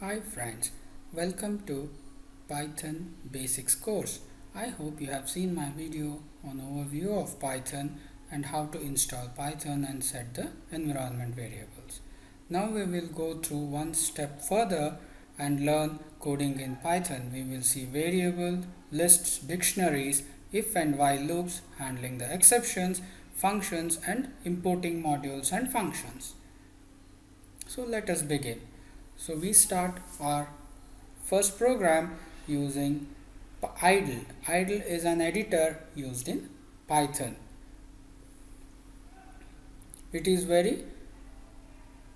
Hi friends, welcome to Python Basics course. I hope you have seen my video on overview of Python and how to install Python and set the environment variables. Now we will go through one step further and learn coding in Python. We will see variable, lists, dictionaries, if and while loops, handling the exceptions, functions and importing modules and functions. So let us begin. So we start our first program using idle. Idle is an editor used in Python. It is very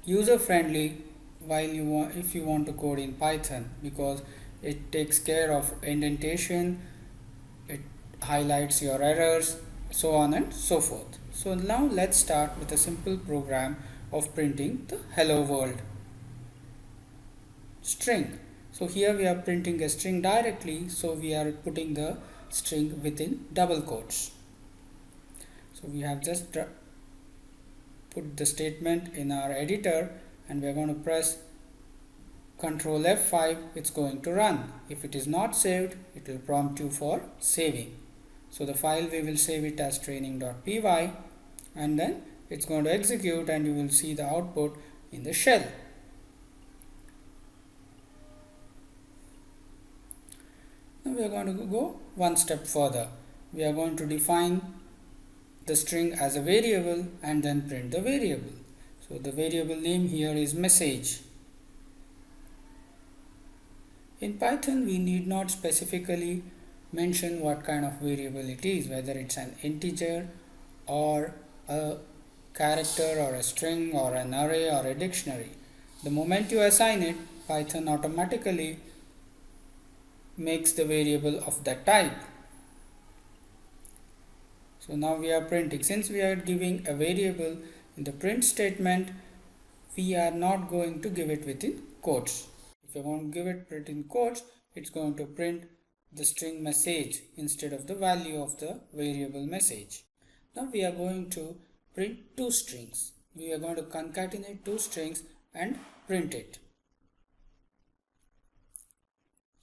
user friendly while if you want to code in Python, because it takes care of indentation, it highlights your errors, so on and so forth. So now let's start with a simple program of printing the hello world string. So here we are printing a string directly, so we are putting the string within double quotes. So we have just put the statement in our editor and we are going to press Ctrl F5. It's going to run. If it is not saved, it will prompt you for saving. So the file, we will save it as training.py, and then it's going to execute and you will see the output in the shell. Now we are going to go one step further. We are going to define the string as a variable and then print the variable. So the variable name here is message. In Python, we need not specifically mention what kind of variable it is, whether it's an integer or a character or a string or an array or a dictionary. The moment you assign it, Python automatically makes the variable of that type. So now we are printing. Since we are giving a variable in the print statement, we are not going to give it within quotes. If you want to give it print in quotes, it's going to print the string message instead of the value of the variable message. Now we are going to print two strings. We are going to concatenate two strings and print it.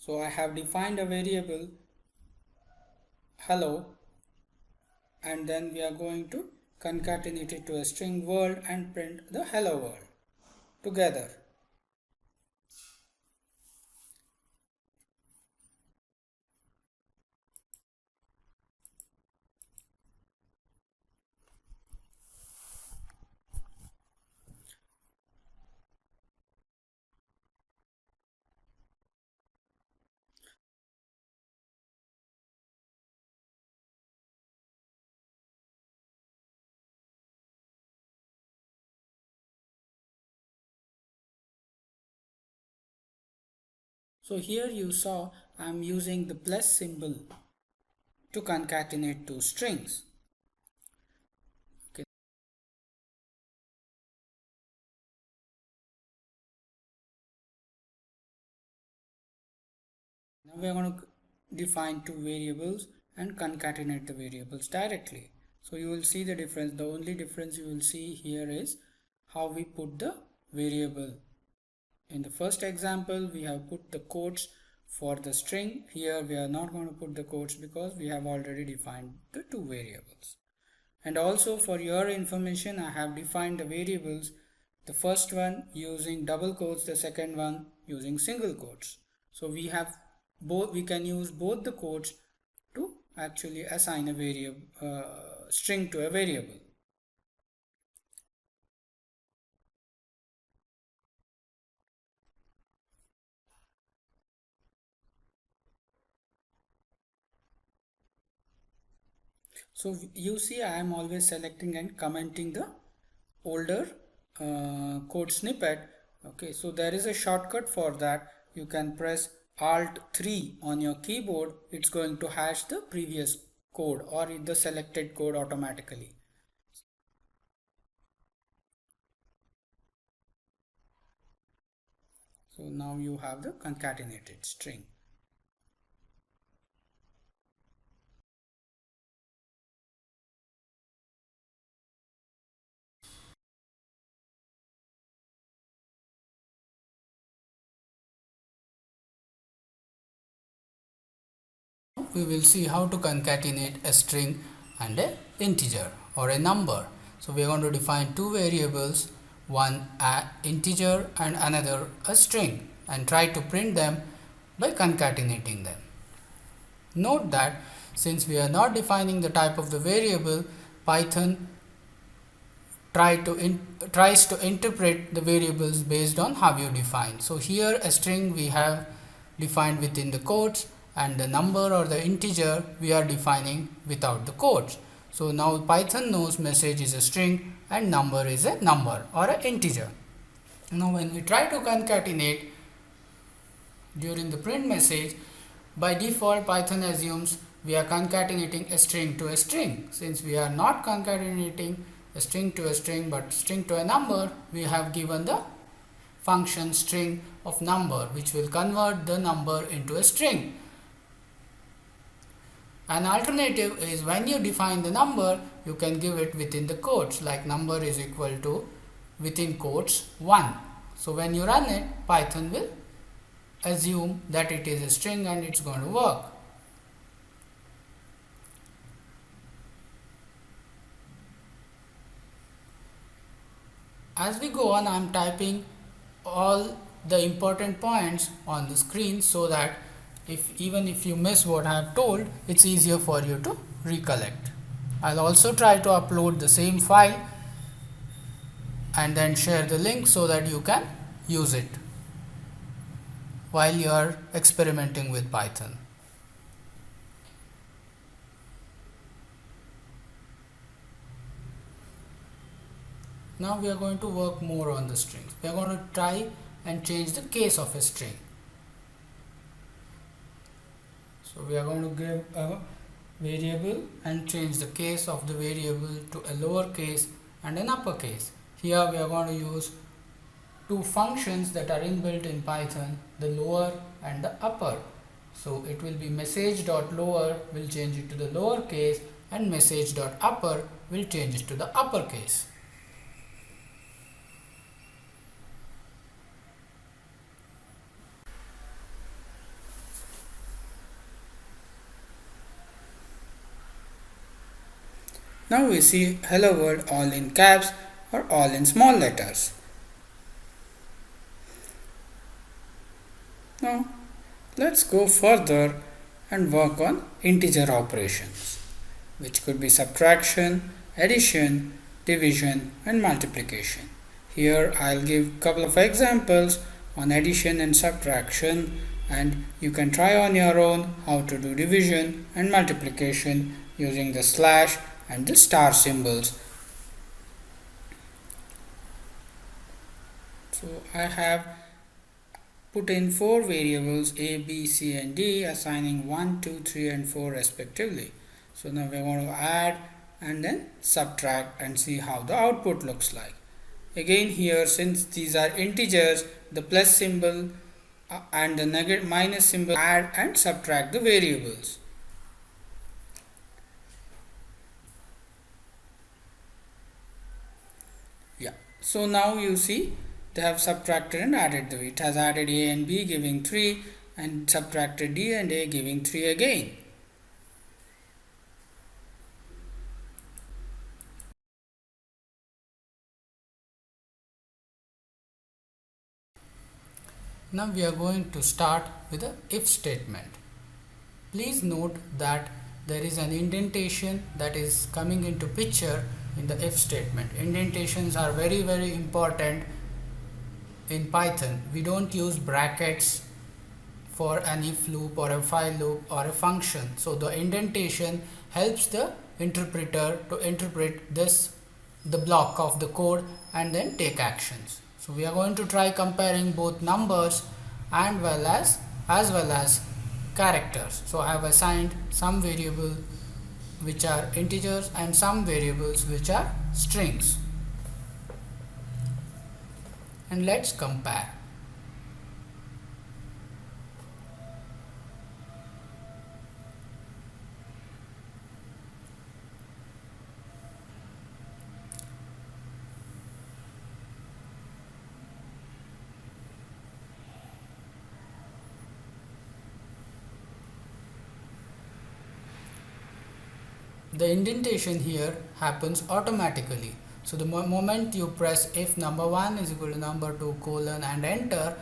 So I have defined a variable hello, and then we are going to concatenate it to a string world and print the hello world together. So here you saw I am using the plus symbol to concatenate two strings. Okay. Now we are going to define two variables and concatenate the variables directly. So you will see the difference. The only difference you will see here is how we put the variable. In the first example, we have put the quotes for the string. Here we are not going to put the quotes because we have already defined the two variables. And also for your information, I have defined the variables, the first one using double quotes, the second one using single quotes. So we have both, we can use both the quotes to actually assign a variable string to a variable. So you see I am always selecting and commenting the older code snippet. Okay, so there is a shortcut for that. You can press Alt 3 on your keyboard. It's going to hash the previous code or the selected code automatically. So now you have the concatenated string. we will see how to concatenate a string and an integer or a number. So we are going to define two variables, one an integer and another a string, and try to print them by concatenating them. Note that since we are not defining the type of the variable, Python tries to interpret the variables based on how you define. So here a string we have defined within the quotes, and the number or the integer we are defining without the quotes. So now Python knows message is a string and number is a number or an integer. Now when we try to concatenate during the print message, by default Python assumes we are concatenating a string to a string. Since we are not concatenating a string to a string but string to a number, we have given the function string of number, which will convert the number into a string. An alternative is when you define the number, you can give it within the quotes, like number is equal to within quotes 1. So when you run it, Python will assume that it is a string and it's going to work. As we go on, I am typing all the important points on the screen so that even if you miss what I have told, it's easier for you to recollect. I'll also try to upload the same file and then share the link so that you can use it while you are experimenting with Python. Now we are going to work more on the strings. We are going to try and change the case of a string. So we are going to give a variable and change the case of the variable to a lowercase and an uppercase. Here we are going to use two functions that are inbuilt in Python, the lower and the upper. So it will be message.lower will change it to the lowercase, and message.upper will change it to the uppercase. Now we see hello world all in caps or all in small letters. Now let's go further and work on integer operations, which could be subtraction, addition, division and multiplication. Here I'll give a couple of examples on addition and subtraction, and you can try on your own how to do division and multiplication using the slash and the star symbols. So I have put in 4 variables a, b, c and d, assigning 1, 2, 3 and 4 respectively. So now we are going to add and then subtract and see how the output looks like. Again here, since these are integers, the plus symbol and the negative minus symbol add and subtract the variables. So now you see they have subtracted and added it has added a and b giving 3 and subtracted d and a giving 3 again. Now we are going to start with the if statement. Please note that there is an indentation that is coming into picture in the if statement. Indentations are very important in Python. We don't use brackets for an if loop or a while loop or a function. So the indentation helps the interpreter to interpret the block of the code and then take actions. So we are going to try comparing both numbers and as well as characters. So I have assigned some variable which are integers and some variables which are strings. And let's compare. the indentation here happens automatically. So the moment you press if number 1 is equal to number 2 colon and enter,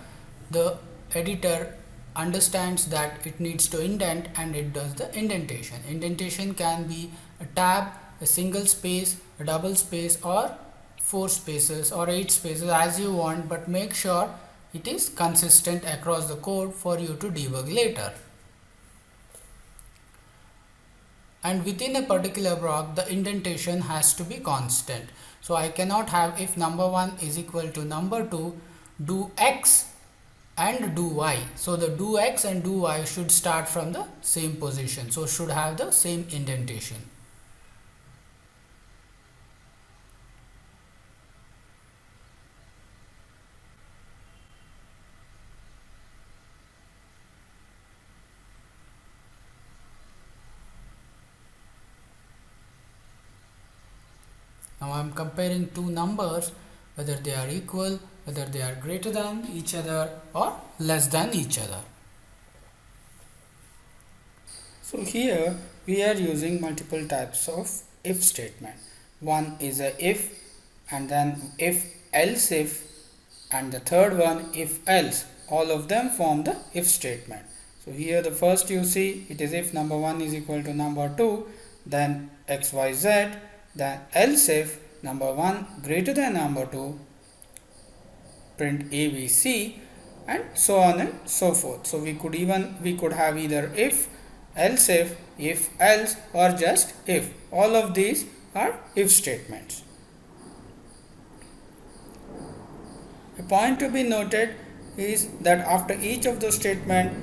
the editor understands that it needs to indent and it does the indentation. Indentation can be a tab, a single space, a double space, or 4 spaces or 8 spaces as you want, but make sure it is consistent across the code for you to debug later. And within a particular block the indentation has to be constant. So I cannot have if number 1 is equal to number 2 do x and do y. So the do x and do y should start from the same position, so should have the same indentation. Now I am comparing two numbers, whether they are equal, whether they are greater than each other or less than each other. So here we are using multiple types of if statement. One is a if, and then if else if, and the third one if else. All of them form the if statement. So here the first you see it is if number 1 is equal to number 2, then xyz, then else if number 1 greater than number 2, print abc, and so on and so forth. So we could have either if else, or just if. All of these are if statements. A point to be noted is that after each of those statements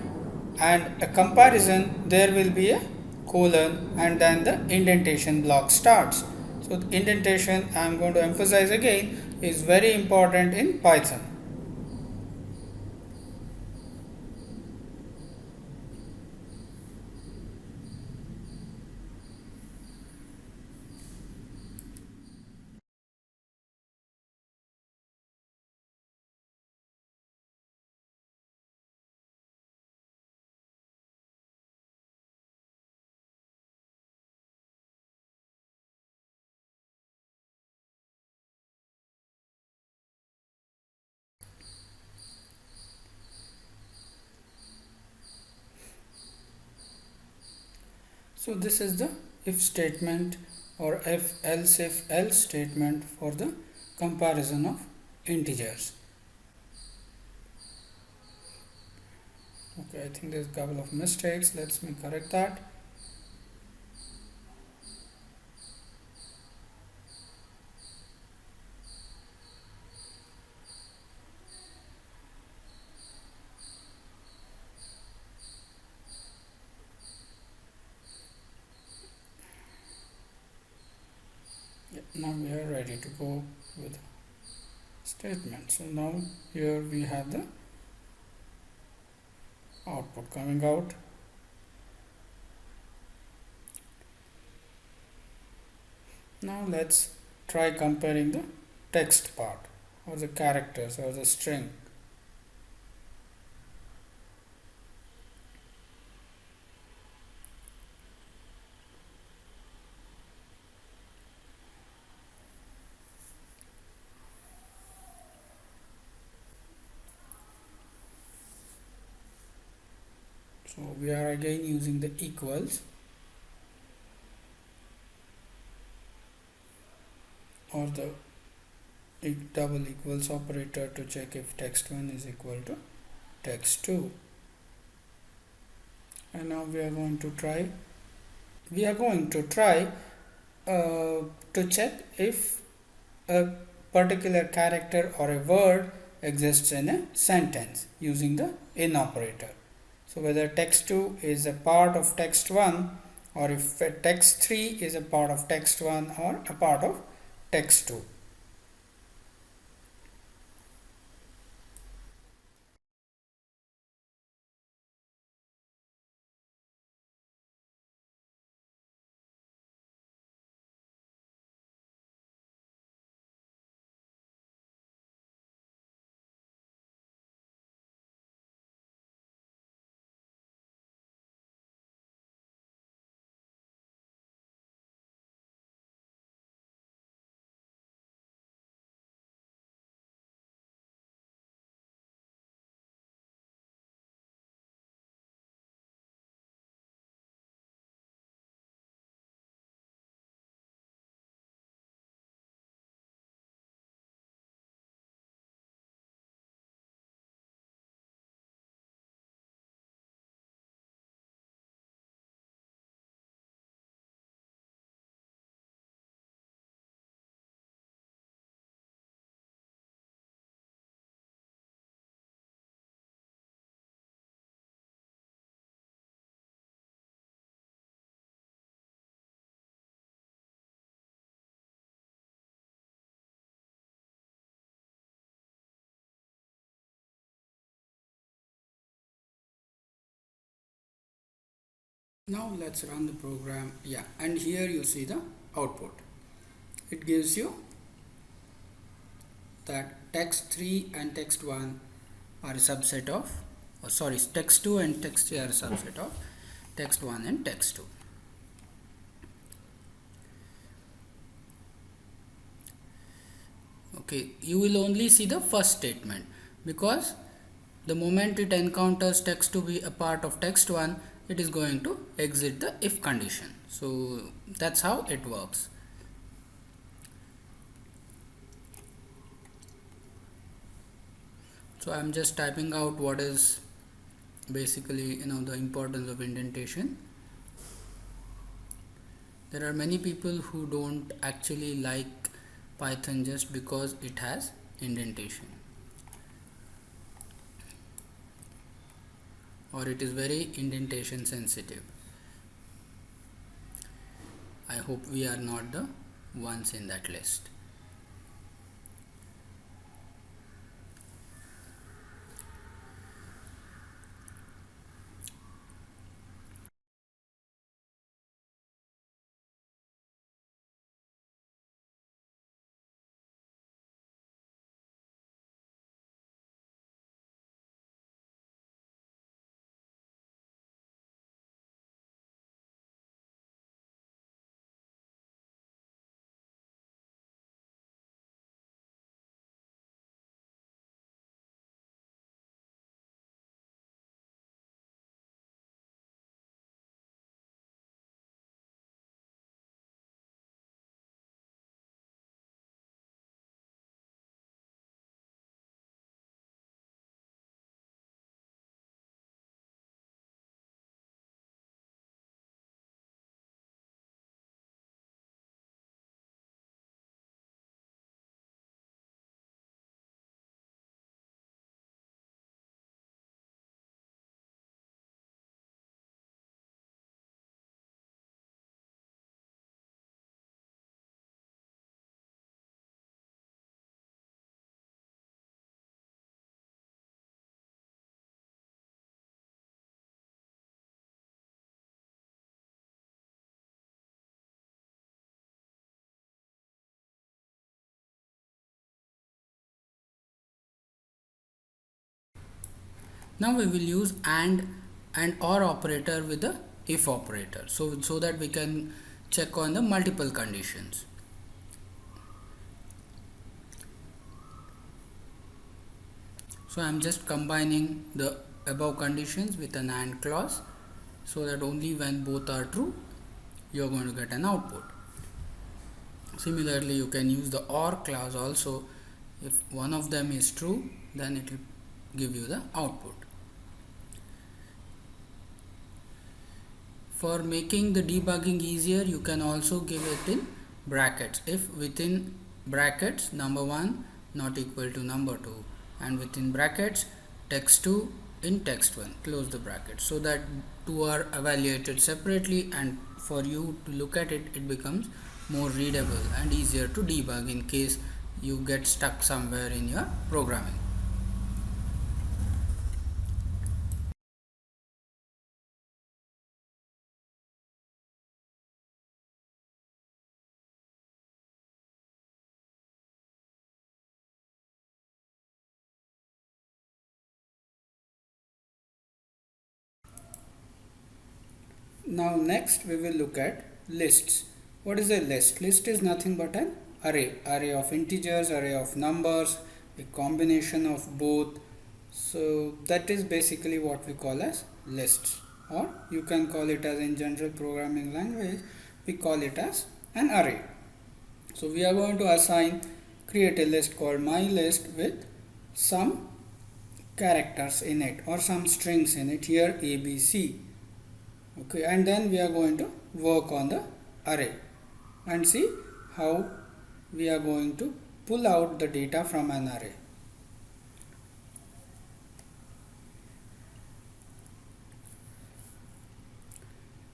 and a comparison, there will be a colon and then the indentation block starts. So indentation, I am going to emphasize again, is very important in Python. So this is the if statement or if else statement for the comparison of integers. Okay, I think there's a couple of mistakes. Let me correct that. Now we are ready to go with statement. So now here we have the output coming out. Now let's try comparing the text part or the characters or the string. So we are again using the equals or the double equals operator to check if text1 is equal to text2. And now we are going to try to check if a particular character or a word exists in a sentence using the in operator. So whether text2 is a part of text1, or if text3 is a part of text1 or a part of text2. Now let's run the program. Yeah, and here you see the output. It gives you that text 3 and text 1 are a subset of, text 2 and text 3 are a subset of text 1 and text 2. Okay, you will only see the first statement because the moment it encounters text to be a part of text 1, it is going to exit the if condition. So that's how it works. So I'm just typing out what is basically the importance of indentation. There are many people who don't actually like Python just because it has indentation, or it is very indentation sensitive. I hope we are not the ones in that list. Now we will use and or operator with the if operator, so that we can check on the multiple conditions. So I'm just combining the above conditions with an AND clause, so that only when both are true you're going to get an output. Similarly, you can use the OR clause also. If one of them is true, then it will give you the output. For making the debugging easier, you can also give it in brackets. If within brackets number 1 not equal to number 2, and within brackets text 2 in text 1, close the bracket, so that two are evaluated separately, and for you to look at it, it becomes more readable and easier to debug in case you get stuck somewhere in your programming. Now next we will look at lists. What is a list? List is nothing but an array of integers, array of numbers, a combination of both. So that is basically what we call as lists, or you can call it as, in general programming language, we call it as an array. So we are going to create a list called mylist with some characters in it or some strings in it, here ABC. Okay, and then we are going to work on the array and see how we are going to pull out the data from an array.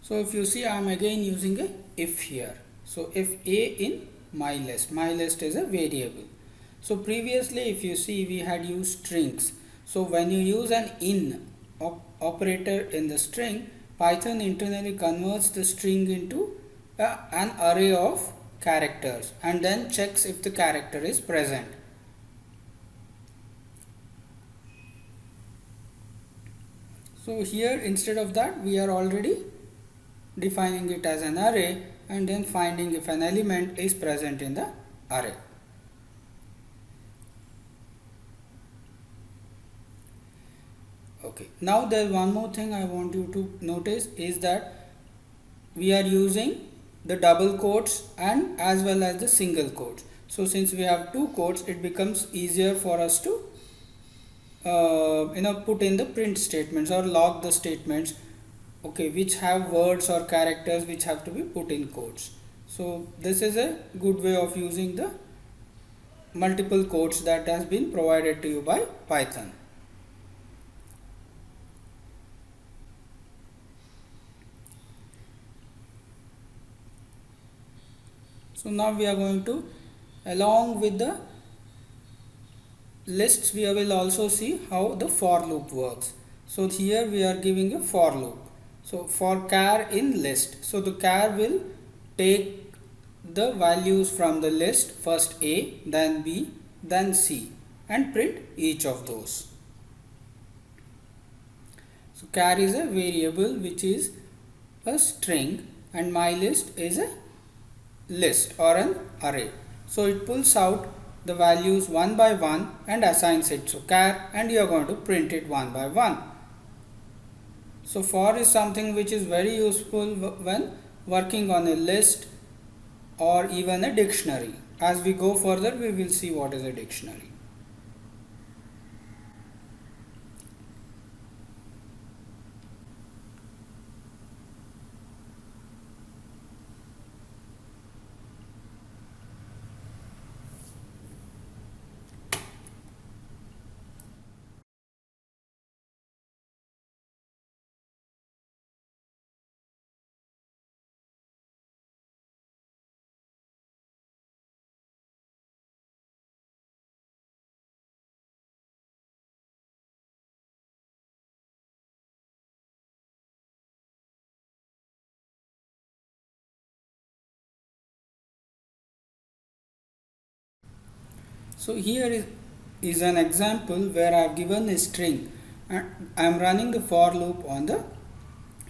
So if you see, I am again using a if here. So if A in my list is a variable. So previously, if you see, we had used strings. So when you use an in operator in the string, Python internally converts the string into an array of characters and then checks if the character is present. So here instead of that we are already defining it as an array and then finding if an element is present in the array. Okay, now there's one more thing I want you to notice is that we are using the double quotes and as well as the single quotes. So since we have two quotes, it becomes easier for us to put in the print statements or log the statements, okay, which have words or characters which have to be put in quotes. So this is a good way of using the multiple quotes that has been provided to you by Python. So now we are going to, along with the lists, we will also see how the for loop works. So here we are giving a for loop. So for char in list, so the char will take the values from the list, first A, then B, then C, and print each of those. So char is a variable which is a string and mylist is a list or an array. So it pulls out the values one by one and assigns it to char, and you are going to print it one by one. So for is something which is very useful when working on a list or even a dictionary. As we go further, we will see what is a dictionary. So here is an example where I have given a string and I am running the for loop on the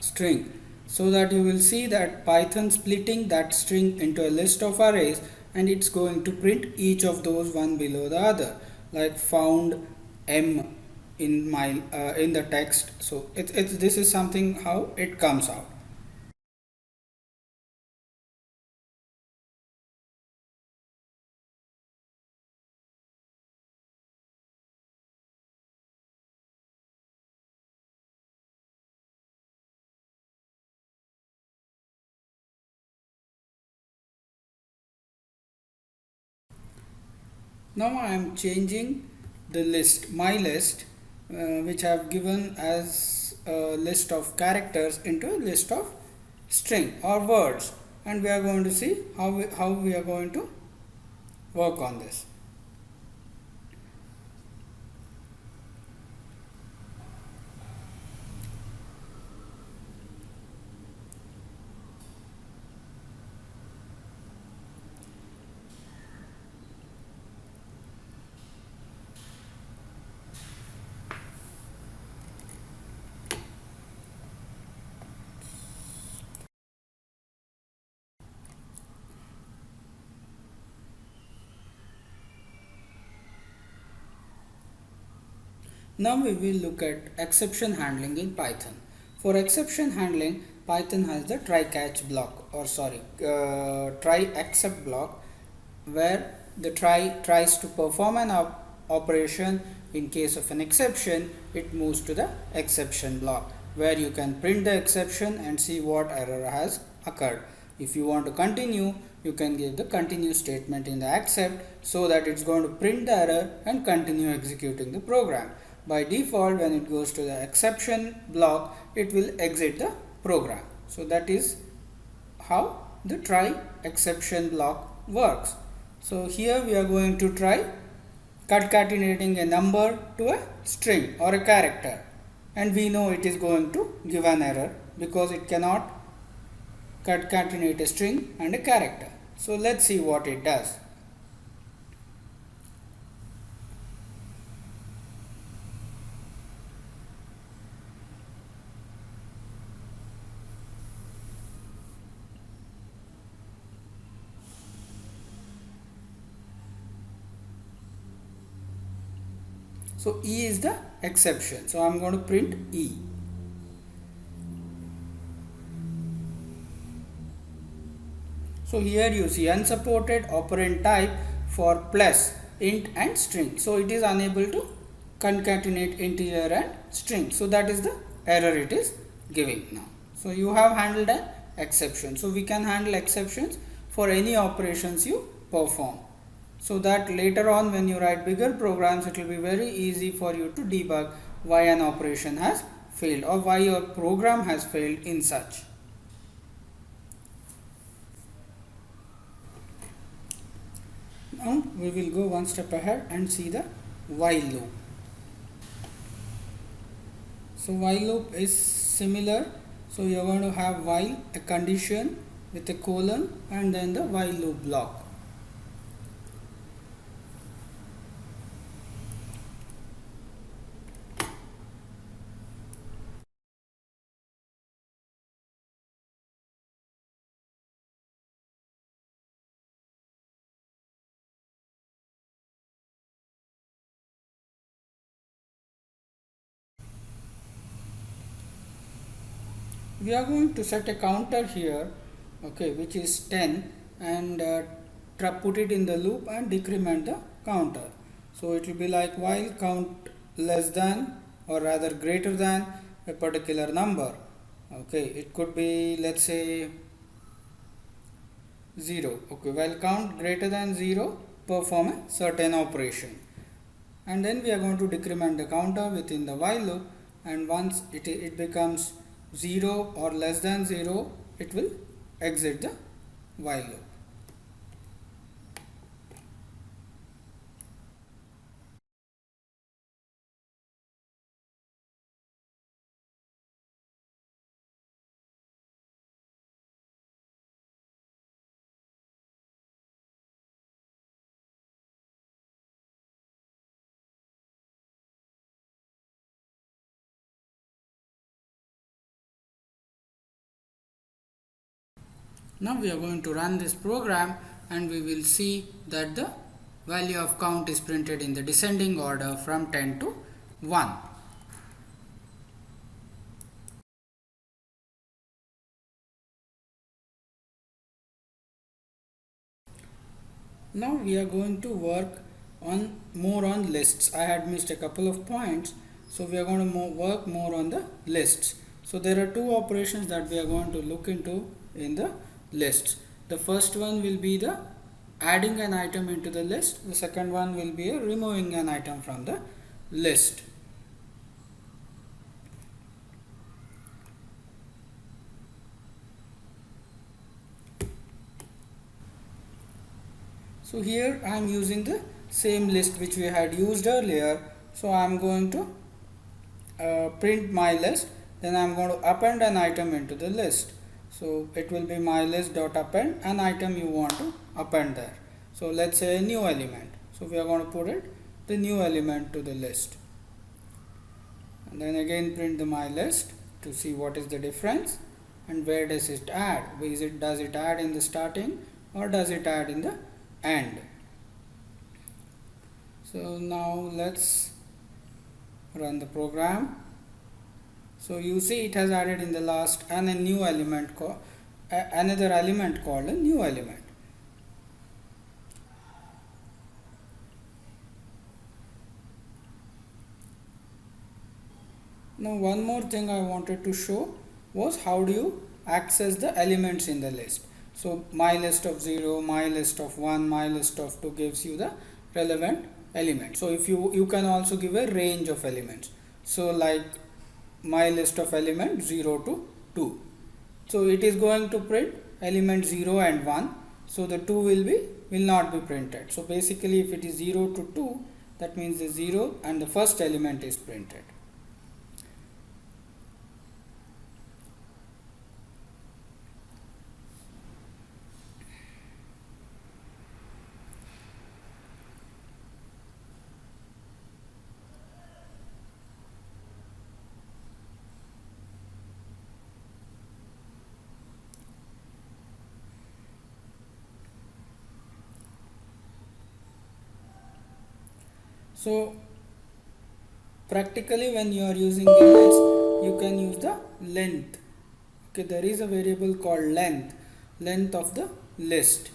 string, so that you will see that Python splitting that string into a list of arrays, and it's going to print each of those one below the other, like found M in my in the text. So this is something how it comes out. Now I am changing the list, my list, which I have given as a list of characters, into a list of string or words, and we are going to see how we are going to work on this. Now we will look at exception handling in Python. For exception handling, Python has the try catch block, or try except block, where the try tries to perform an operation. In case of an exception, it moves to the exception block, where you can print the exception and see what error has occurred. If you want to continue, you can give the continue statement in the accept, so that it's going to print the error and continue executing the program. By default, when it goes to the exception block, it will exit the program. So that is how the try exception block works. So here we are going to try concatenating a number to a string or a character. and we know it is going to give an error because it cannot concatenate a string and a character. So let's see what it does. So E is the exception. So I am going to print E. So here you see unsupported operand type for plus, int and string. So it is unable to concatenate integer and string. So that is the error it is giving now. So you have handled an exception. So we can handle exceptions for any operations you perform, so that later on when you write bigger programs, it will be very easy for you to debug why an operation has failed or why your program has failed in such. Now we will go one step ahead and see the while loop. So while loop is similar. So you are going to have while, a condition with a colon, and then the while loop block. We are going to set a counter here, okay, which is 10, and put it in the loop and decrement the counter. So it will be like while count less than or rather greater than a particular number. Okay, it could be, let's say, 0. Okay, while count greater than 0, perform a certain operation, and then we are going to decrement the counter within the while loop, and once it becomes 0 or less than 0, it will exit the while loop. Now we are going to run this program, and we will see that the value of count is printed in the descending order from 10 to 1. Now we are going to work on more on lists. I had missed a couple of points, so we are going to work more on the lists. So there are two operations that we are going to look into in the lists. The first one will be the adding an item into the list. The second one will be removing an item from the list. So here I am using the same list which we had used earlier. So I am going to print my list, then I am going to append an item into the list. So it will be my list dot append an item you want to append there. So let's say a new element. So we are going to put it the new element to the list, and then again print the my list to see what is the difference and where does it add. Does it add in the starting or does it add in the end? So now let's run the program. So you see it has added in the last and a new element another element called a new element. Now one more thing I wanted to show was how do you access the elements in the list. So my list of 0, my list of 1, my list of 2 gives you the relevant element. So if you can also give a range of elements. So like my list of elements 0 to 2. So it is going to print element 0 and 1. So the 2 will not be printed. So basically if it is 0 to 2, that means the 0 and the first element is printed. So practically when you are using limits, you can use the length. Okay, there is a variable called length of the list.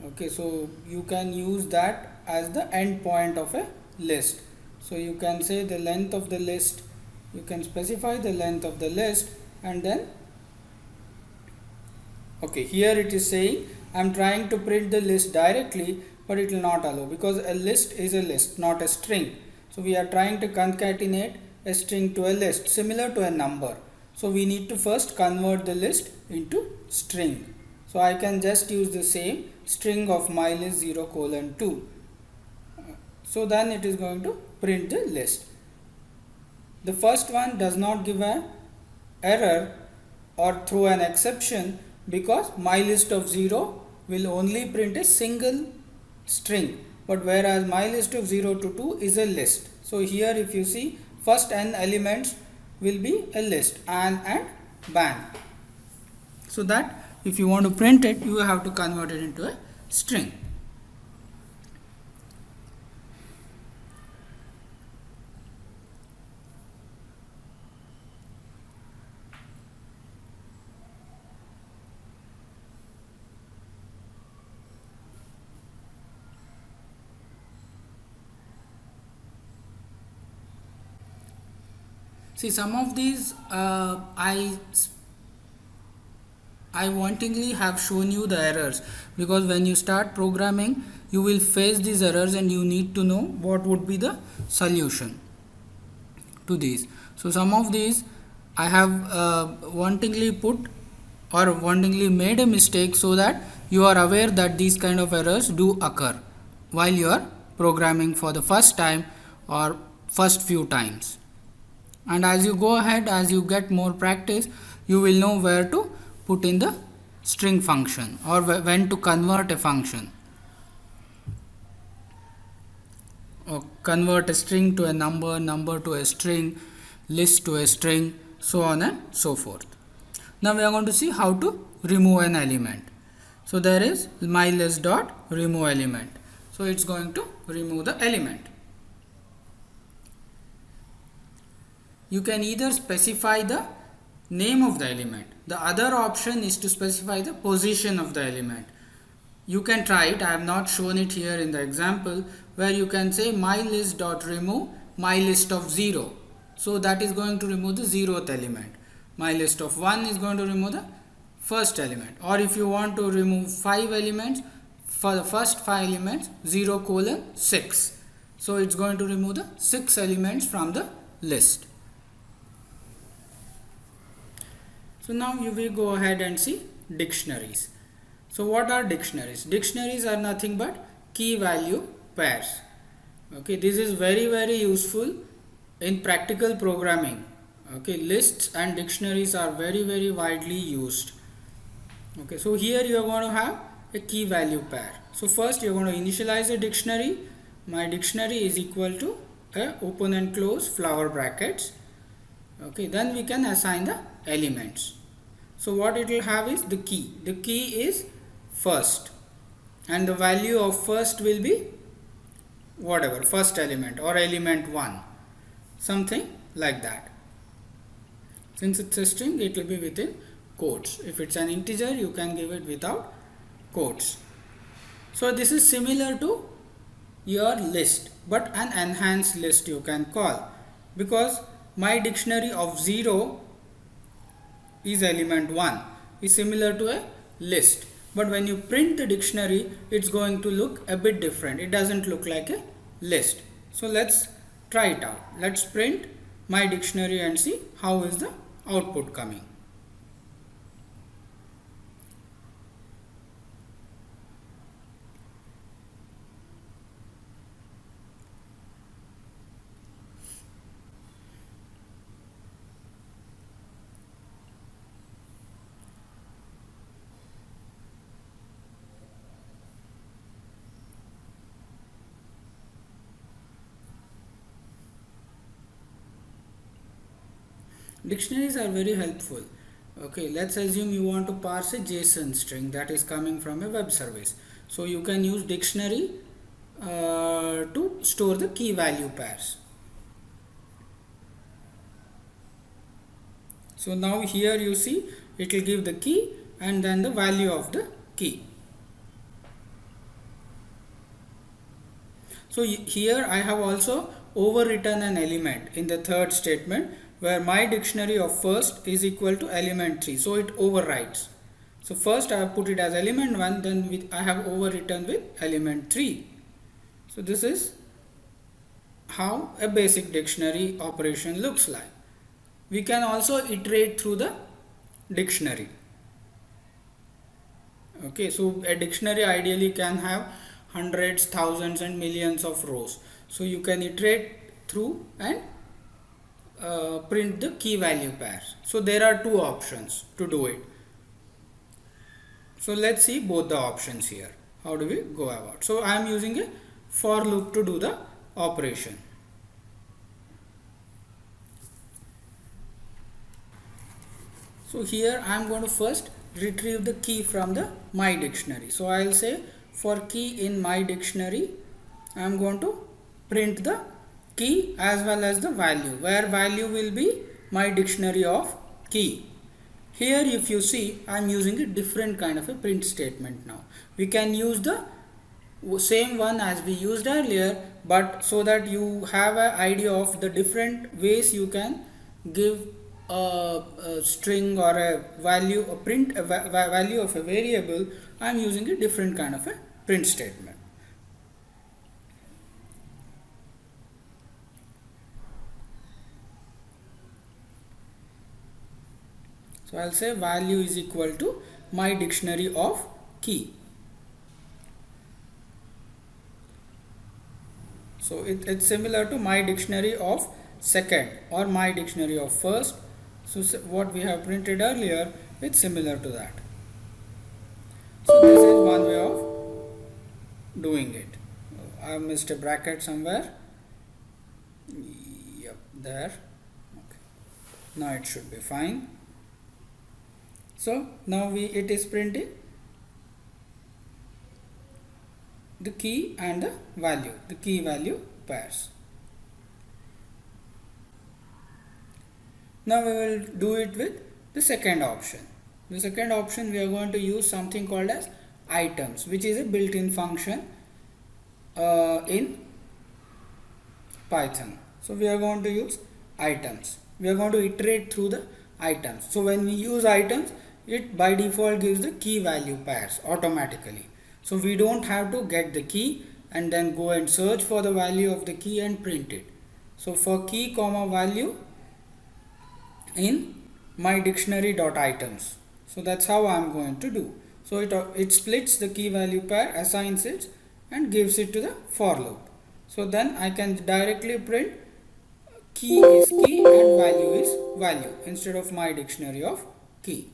Okay, so you can use that as the end point of a list. So you can say the length of the list, you can specify the length of the list, and then okay, here it is saying I am trying to print the list directly, but it will not allow because a list is a list, not a string. So we are trying to concatenate a string to a list similar to a number. So we need to first convert the list into string. So I can just use the same string of mylist 0:2. So then it is going to print the list. The first one does not give an error or throw an exception because mylist of 0 will only print a single string, but whereas mylist of 0 to 2 is a list. So here if you see, first n elements will be a list, and ban. So that if you want to print it, you have to convert it into a string. See, some of these I wantingly have shown you the errors, because when you start programming you will face these errors and you need to know what would be the solution to these. So some of these I have wantingly put or wantingly made a mistake so that you are aware that these kind of errors do occur while you are programming for the first time or first few times. And as you go ahead, as you get more practice, you will know where to put in the string function or when to convert a function, or convert a string to a number, number to a string, list to a string, so on and so forth. Now we are going to see how to remove an element. So there is mylist dot remove element. So it's going to remove the element. You can either specify the name of the element. The other option is to specify the position of the element. You can try it. I have not shown it here in the example, where you can say mylist.remove mylist of 0. So that is going to remove the 0th element. Mylist of 1 is going to remove the first element. Or if you want to remove 5 elements, for the first 5 elements 0:6. So it's going to remove the 6 elements from the list. So now you will go ahead and see dictionaries. So what are dictionaries? Dictionaries are nothing but key value pairs. Okay, this is very useful in practical programming. Okay, lists and dictionaries are very widely used. Okay, so here you are going to have a key value pair. So first you are going to initialize a dictionary. My dictionary is equal to a open and close flower brackets. Okay, then we can assign the elements. So what it will have is the key. The key is first, and the value of first will be whatever, first element or element 1, something like that. Since it's a string, it will be within quotes. If it's an integer, you can give it without quotes. So this is similar to your list, but an enhanced list you can call, because my dictionary of 0 is element 1 is similar to a list, but when you print the dictionary, it's going to look a bit different. It doesn't look like a list. So let's try it out. Let's print my dictionary and see how is the output coming. Dictionaries are very helpful. Okay, let's assume you want to parse a JSON string that is coming from a web service. So you can use dictionary to store the key value pairs. So now here you see it will give the key and then the value of the key. So here I have also overwritten an element in the third statement where my dictionary of first is equal to element 3. So it overwrites. So first I have put it as element 1, then I have overwritten with element 3. So this is how a basic dictionary operation looks like. We can also iterate through the dictionary. Okay, so a dictionary ideally can have hundreds, thousands and millions of rows. So you can iterate through and print the key value pairs. So there are two options to do it. So let's see both the options here. How do we go about? So I am using a for loop to do the operation. So here I am going to first retrieve the key from the my dictionary. So I will say for key in my dictionary, I am going to print the key as well as the value, where value will be my dictionary of key. Here if you see, I am using a different kind of a print statement now. We can use the same one as we used earlier, but so that you have an idea of the different ways you can give a string or a value, a print a value of a variable. I am using a different kind of a print statement. So I'll say value is equal to my dictionary of key. So it's similar to my dictionary of second or my dictionary of first. So what we have printed earlier, it's similar to that. So this is one way of doing it. I missed a bracket somewhere. Yep, there. Okay. Now it should be fine. So now it is printing the key and the value, the key value pairs. Now we will do it with the second option. The second option, we are going to use something called as items, which is a built-in function in Python. So we are going to use items. We are going to iterate through the items. So when we use items, it by default gives the key value pairs automatically. So we don't have to get the key and then go and search for the value of the key and print it. So for key comma value in my dictionary dot items. So that's how I'm going to do. So it splits the key value pair, assigns it and gives it to the for loop. So then I can directly print key is key and value is value instead of my dictionary of key.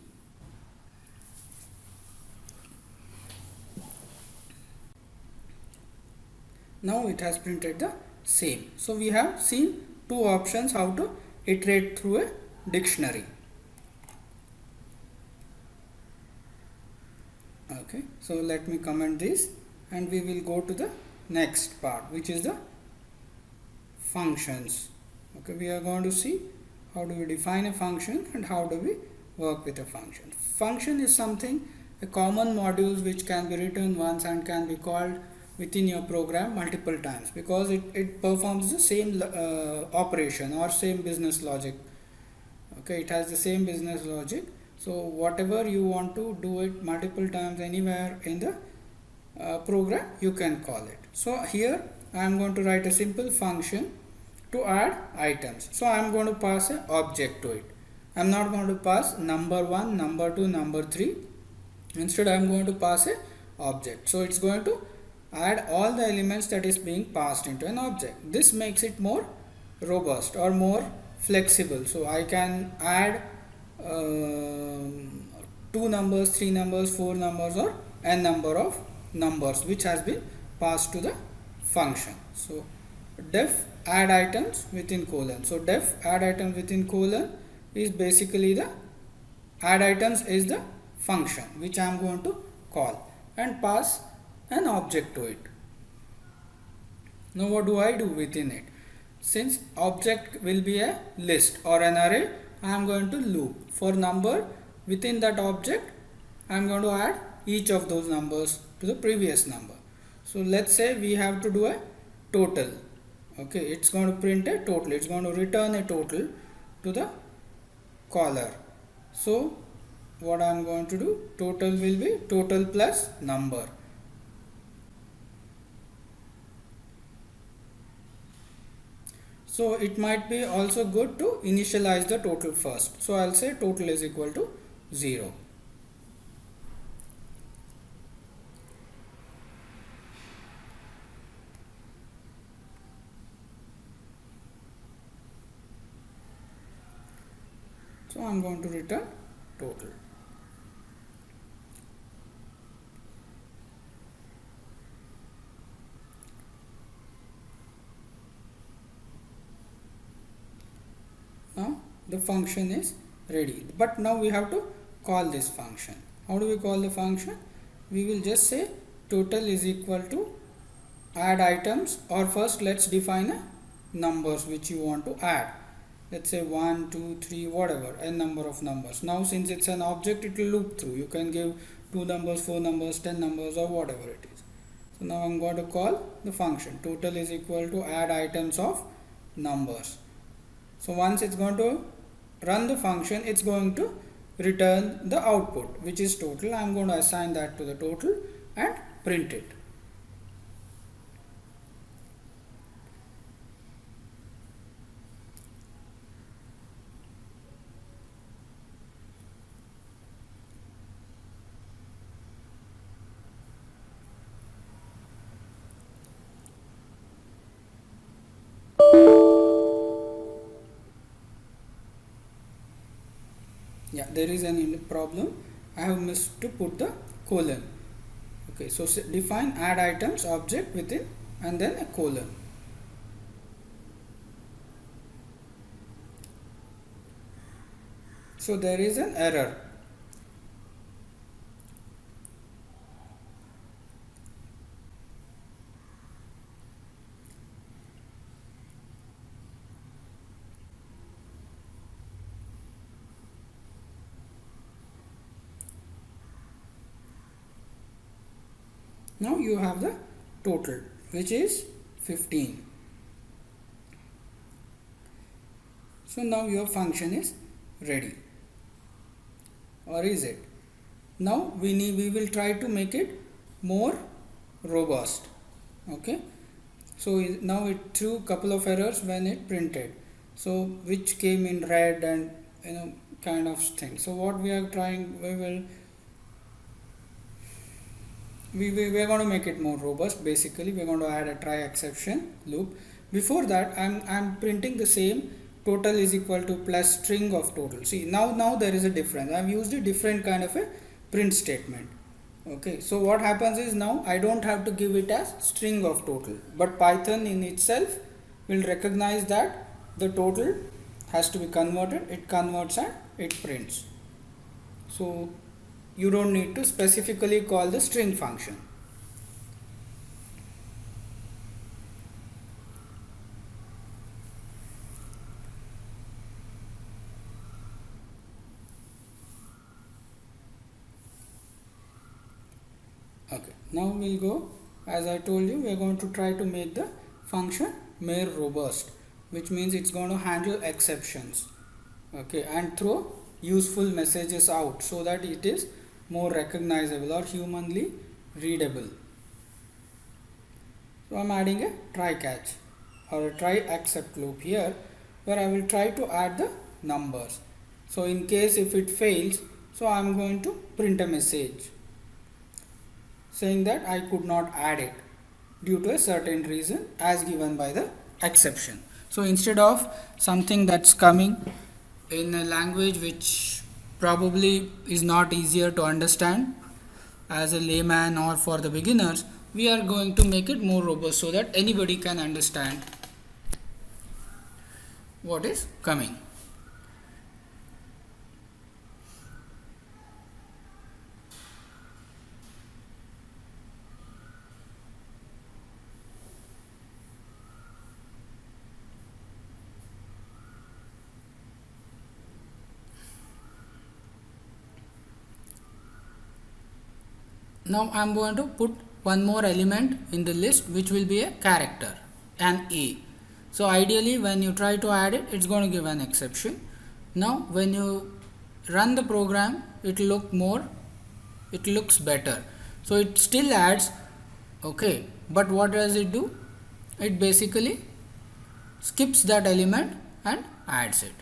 Now it has printed the same. So we have seen two options how to iterate through a dictionary. Okay, so let me comment this and we will go to the next part, which is the functions. Okay, we are going to see how do we define a function and how do we work with a function. Function is something, a common module which can be written once and can be called within your program multiple times because it performs the same operation or same business logic. Okay, it has the same business logic. So whatever you want to do it multiple times anywhere in the program, you can call it. So here I am going to write a simple function to add items. So I am going to pass an object to it. I am not going to pass number 1, number 2, number 3. Instead I am going to pass an object. So it's going to add all the elements that is being passed into an object. This makes it more robust or more flexible. So I can add 2 numbers, 3 numbers, 4 numbers or n number of numbers which has been passed to the function. So def add items within colon. So def add items within colon is basically the add items is the function which I am going to call and pass an object to it. Now what do I do within it? Since object will be a list or an array, I am going to loop. For number within that object, I am going to add each of those numbers to the previous number. So let's say we have to do a total. Okay, it's going to print a total. It's going to return a total to the caller. So what I am going to do? Total will be total plus number. So it might be also good to initialize the total first. So I'll say total is equal to 0. So I'm going to return total. Now the function is ready, but now we have to call this function. How do we call the function? We will just say total is equal to add items, or first let's define a numbers which you want to add. Let's say 1, 2, 3, whatever, a number of numbers. Now since it's an object, it will loop through. You can give 2 numbers, 4 numbers, 10 numbers, or whatever it is. So now I'm going to call the function total is equal to add items of numbers. So once it's going to run the function, it's going to return the output, which is total. I'm going to assign that to the total and print it. Yeah, there is an problem. I have missed to put the colon. Okay, so define add items object within and then a colon. So there is an error. Now you have the total, which is 15. So now your function is ready, or is it? Now we will try to make it more robust. Okay, so now it threw a couple of errors when it printed, so which came in red and kind of thing. So what we are trying, we are going to make it more robust. Basically we are going to add a try exception loop. Before that I'm printing the same total is equal to plus string of total. See, now there is a difference. I've used a different kind of a print statement. Okay, so what happens is now I don't have to give it as string of total, but Python in itself will recognize that the total has to be converted. It converts and it prints. So you don't need to specifically call the string function. Okay, now we'll go, as I told you, we are going to try to make the function more robust, which means it's going to handle exceptions, okay, and throw useful messages out so that it is more recognizable or humanly readable. So I'm adding a try catch or a try except loop here, where I will try to add the numbers. So in case if it fails, so I'm going to print a message saying that I could not add it due to a certain reason as given by the exception. So instead of something that's coming in a language which probably is not easier to understand as a layman or for the beginners, we are going to make it more robust so that anybody can understand what is coming. Now I am going to put one more element in the list, which will be a character, an A. So ideally when you try to add it, it's going to give an exception. Now when you run the program, it looks better. So it still adds, okay, but what does it do? It basically skips that element and adds it.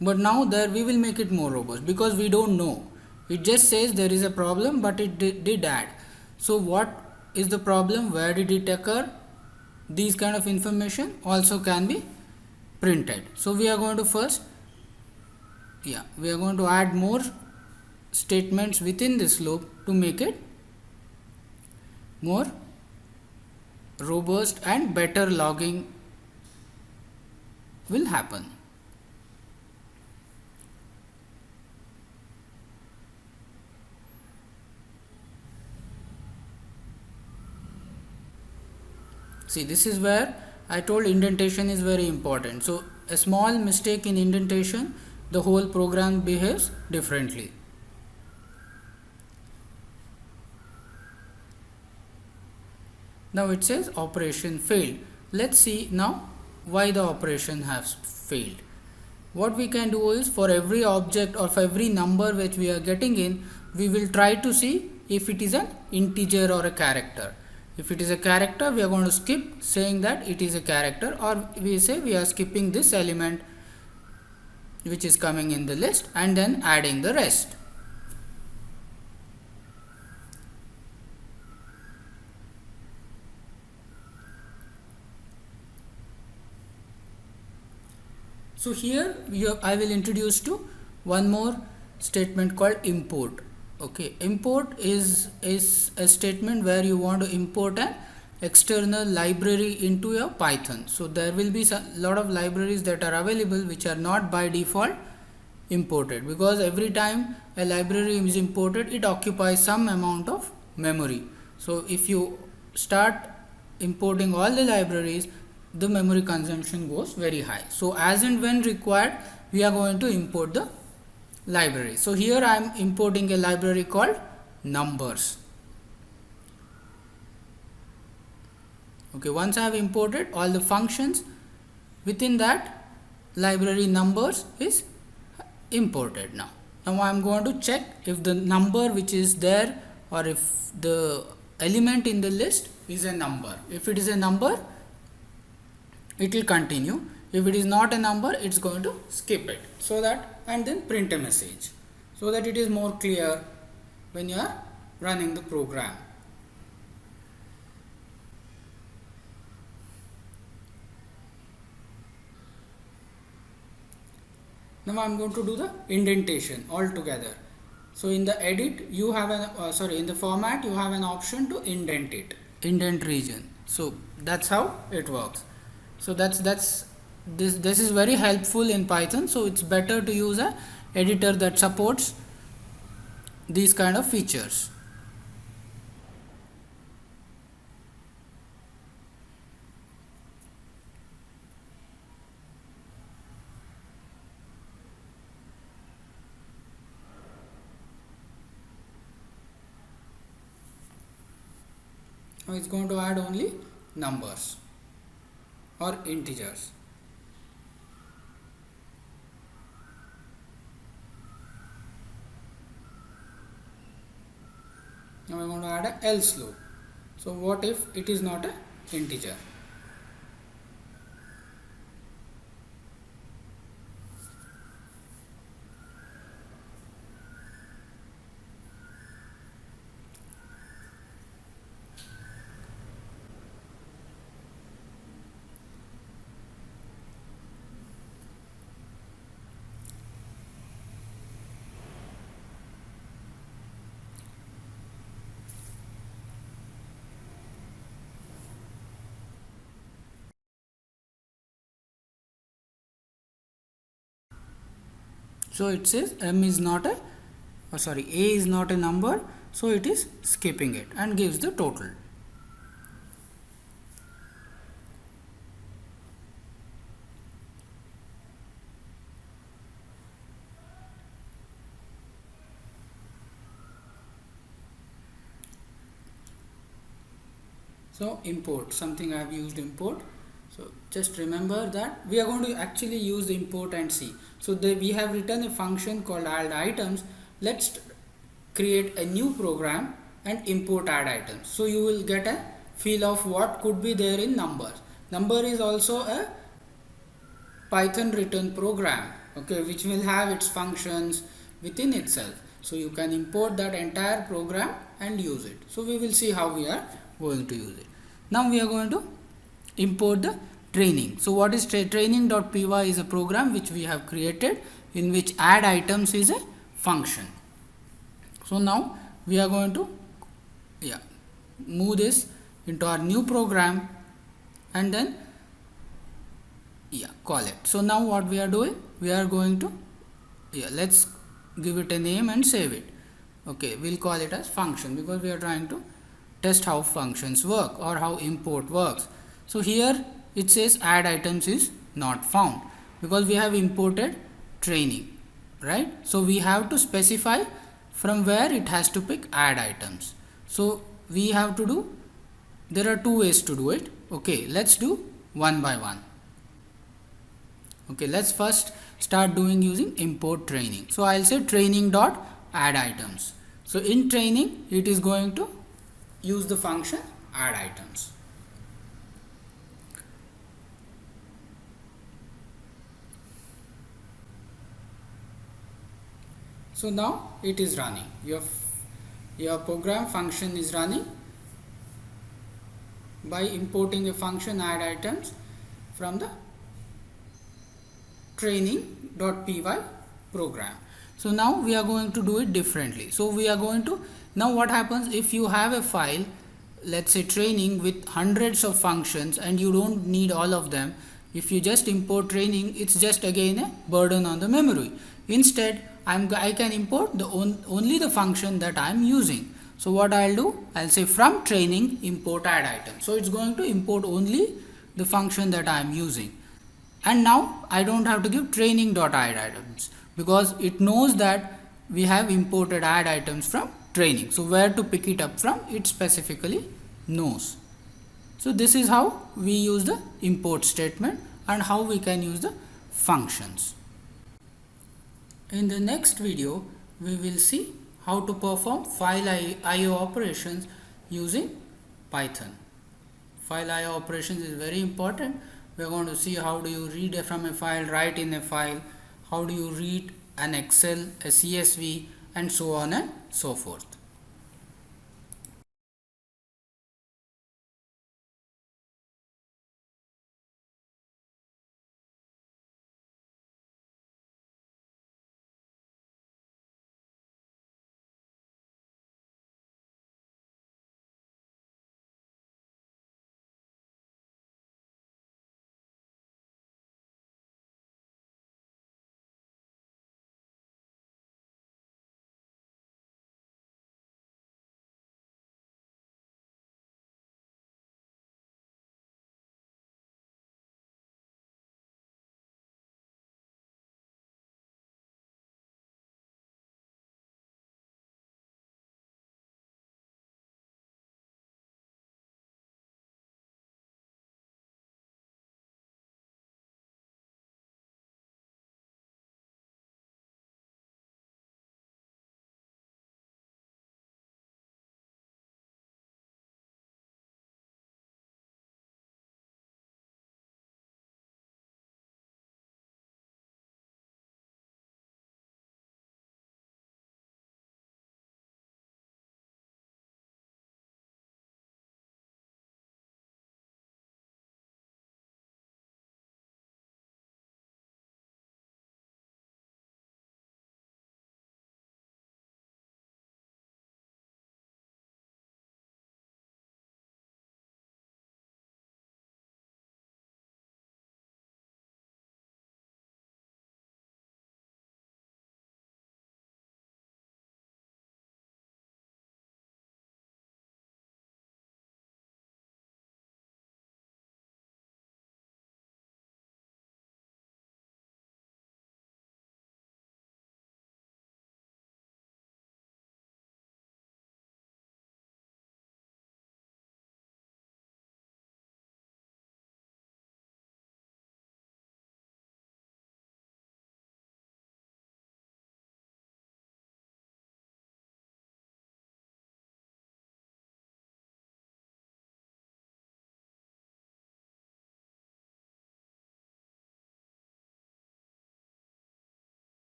But now there we will make it more robust, because we don't know. It just says there is a problem, but it did add. So what is the problem? Where did it occur? These kind of information also can be printed. So we are going to first, we are going to add more statements within this loop to make it more robust, and better logging will happen. See, this is where I told indentation is very important. So a small mistake in indentation, the whole program behaves differently. Now it says operation failed. Let's see now why the operation has failed. What we can do is, for every object or for every number which we are getting in, we will try to see if it is an integer or a character. If it is a character, we are going to skip saying that it is a character, or we say we are skipping this element which is coming in the list and then adding the rest. So here I will introduce to one more statement called import. Okay, import is a statement where you want to import an external library into your Python. So there will be a lot of libraries that are available which are not by default imported, because every time a library is imported, it occupies some amount of memory. So if you start importing all the libraries, the memory consumption goes very high. So as and when required, we are going to import the library. So here I am importing a library called numbers. Okay, once I have imported all the functions within that library, numbers is imported. Now I am going to check if the number which is there, or if the element in the list is a number. If it is a number, it will continue. If it is not a number, it's going to skip it, so that, and then print a message, so that it is more clear when you are running the program. Now I am going to do the indentation altogether. So in the edit, you have an in the format, you have an option to indent it, indent region. So that's how it works. So this is very helpful in Python. So it's better to use a editor that supports these kind of features. Now it's going to add only numbers or integers. Now I'm going to add a else loop. So what if it is not a integer? So it says a is not a number, so it is skipping it and gives the total. So import, something I have used import. So just remember that we are going to actually use the import and see. So we have written a function called add items. Let's create a new program and import add items. So you will get a feel of what could be there in numbers. Number is also a Python written program, okay, which will have its functions within itself. So you can import that entire program and use it. So we will see how we are going to use it. Now we are going to import the training. So what is training.py is a program which we have created in which add items is a function. So now we are going to move this into our new program and then call it. So now what we are doing, we are going to let's give it a name and save it. Okay, we'll call it as function because we are trying to test how functions work or how import works. So here it says add items is not found because we have imported training, right? So we have to specify from where it has to pick add items. So we have to do, there are two ways to do it. Okay, let's do one by one. Okay, let's first start doing using import training. So I'll say training dot add items. So in training it is going to use the function add items. So now it is running. Your program function is running by importing a function add items from the training.py program. So now we are going to do it differently. So we are going to, now what happens if you have a file, let's say training with hundreds of functions and you don't need all of them. If you just import training, it's just again a burden on the memory. Instead, I can import only the function that I am using. So what I'll do, I'll say from training import add item. So it's going to import only the function that I am using. And now I don't have to give training.add items because it knows that we have imported add items from training. So where to pick it up from, it specifically knows. So this is how we use the import statement and how we can use the functions. In the next video, we will see how to perform file IO operations using Python. File IO operations is very important. We are going to see how do you read from a file, write in a file, how do you read an Excel, a CSV, and so on and so forth.